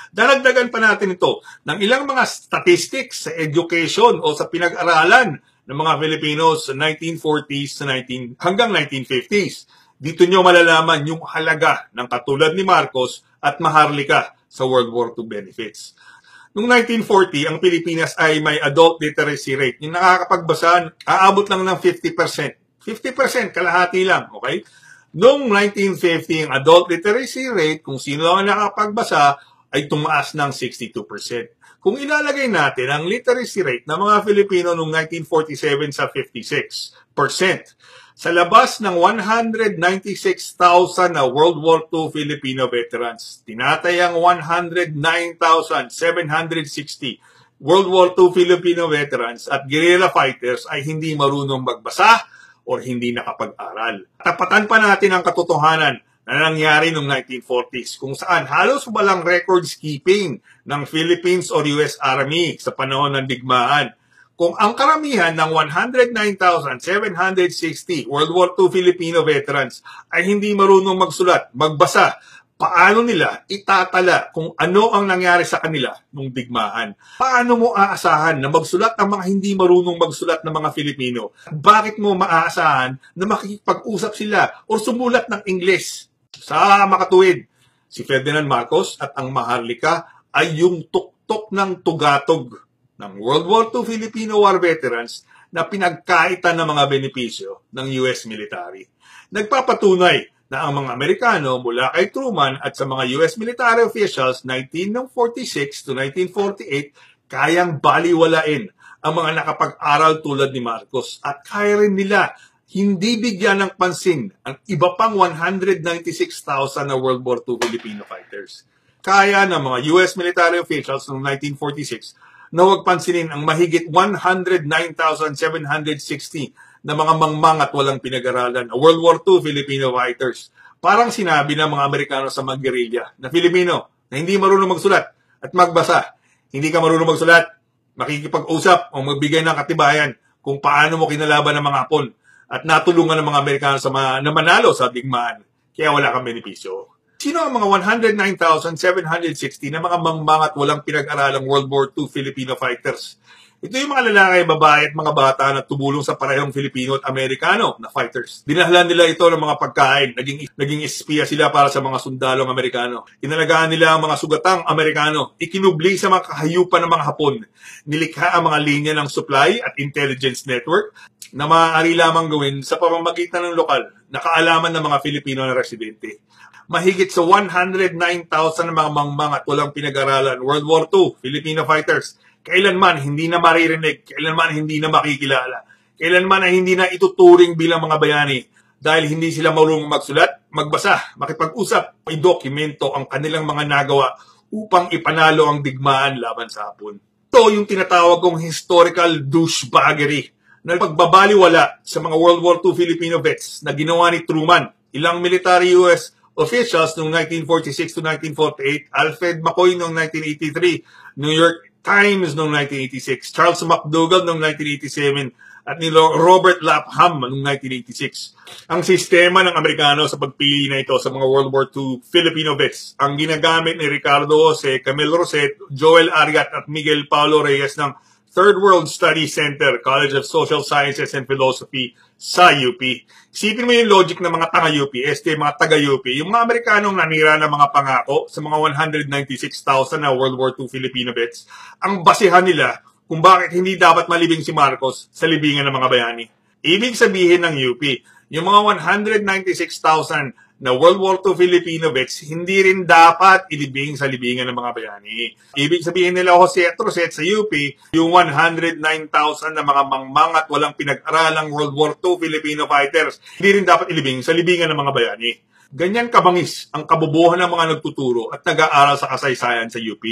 Daragdagan pa natin ito ng ilang mga statistics sa education o sa pinag-aralan ng mga Filipinos sa 1940s hanggang 1950s. Dito nyo malalaman yung halaga ng katulad ni Marcos at Maharlika sa World War II benefits. Noong 1940, ang Pilipinas ay may adult literacy rate. Yung nakakapagbasa, aabot lang ng 50%. 50%, kalahati lang, okay? Noong 1950, ang adult literacy rate, kung sino lang ang nakakapagbasa, ay tumaas ng 62%. Kung ilalagay natin ang literacy rate ng mga Filipino noong 1947 sa 56%, sa labas ng 196,000 na World War II Filipino veterans, tinatayang 109,760 World War II Filipino veterans at guerrilla fighters ay hindi marunong magbasa o hindi nakapag-aral. Tapatan pa natin ang katotohanan na nangyari noong 1940s kung saan halos walang records keeping ng Philippines or US Army sa panahon ng digmaan. Kung ang karamihan ng 109,760 World War II Filipino veterans ay hindi marunong magsulat, magbasa, paano nila itatala kung ano ang nangyari sa kanila nung digmaan? Paano mo aasahan na magsulat ang mga hindi marunong magsulat ng mga Filipino? Bakit mo maaasahan na makikipag-usap sila o sumulat ng Ingles? Sa makatuwid, si Ferdinand Marcos at ang Maharlika ay yung tuktok ng tugatog ng World War II Filipino War veterans na pinagkaitan ng mga benepisyo ng US military. Nagpapatunay na ang mga Amerikano mula kay Truman at sa mga US military officials 1946 to 1948 kayang baliwalain ang mga nakapag-aral tulad ni Marcos at kaya rin nila hindi bigyan ng pansin ang iba pang 196,000 na World War II Filipino fighters. Kaya ng mga US military officials noong 1946 na huwag pansinin ang mahigit 109,760 na mga mangmang at walang pinag-aralan na World War II Filipino fighters. Parang sinabi ng mga Amerikano sa mga guerrilla na Filipino na hindi marunong magsulat at magbasa. Hindi ka marunong magsulat, makikipag-usap o magbigay ng katibayan kung paano mo kinalaban ng mga Hapon at natulungan ng mga Amerikano sa na manalo sa digmaan. Kaya wala kang benepisyo. Sino ang mga 109,760 na mga mangmang at walang pinag-aralang World War II Filipino fighters? Ito yung mga lalaki, babae at mga bata na tumulong sa parehong Filipino at Amerikano na fighters. Dinahlan nila ito ng mga pagkain. Naging espiya sila para sa mga sundalong Amerikano. Inalagaan nila ang mga sugatang Amerikano. Ikinubli sa mga kahayupan ng mga Hapon. Nilikha ang mga linya ng supply at intelligence network na maaari lamang gawin sa pamamagitan ng lokal na kaalaman ng mga Filipino na residente. Mahigit sa 109,000 na mga mangmang at walang pinag-aralan World War II Filipino fighters, kailanman hindi na maririnig, kailanman hindi na makikilala, kailanman ay hindi na ituturing bilang mga bayani dahil hindi sila marunong magsulat, magbasa, makipag-usap, i-dokumento ang kanilang mga nagawa upang ipanalo ang digmaan laban sa Hapon. Ito yung tinatawag kong historical douchebaggery na pagbabaliwala sa mga World War II Filipino vets na ginawa ni Truman, ilang military US officials noong 1946 to 1948, Alfred McCoy noong 1983, New York Times noong 1986, Charles McDougall noong 1987, at ni Robert Lapham noong 1986. Ang sistema ng Amerikano sa pagpili na ito sa mga World War II Filipino vets, ang ginagamit ni Ricardo Jose, Camille Roset, Joel Ariat at Miguel Paulo Reyes ng Third World Study Center, College of Social Sciences and Philosophy sa UP. Isipin mo yung logic ng mga taga-UP, mga taga-UP, yung mga Amerikanong nanira ng mga pangako sa mga 196,000 na World War II Filipino vets, ang basehan nila kung bakit hindi dapat malibing si Marcos sa libingan ng mga bayani. Ibig sabihin ng UP, yung mga 196,000 na World War II Filipino vets, hindi rin dapat ilibing sa libingan ng mga bayani. Ibig sabihin nila Jose at Roset sa UP, yung 109,000 na mga mangmang at walang pinag-aralang World War II Filipino fighters, hindi rin dapat ilibing sa libingan ng mga bayani. Ganyan kabangis ang kabubuhan ng mga nagtuturo at nag-aaral sa kasaysayan sa UP.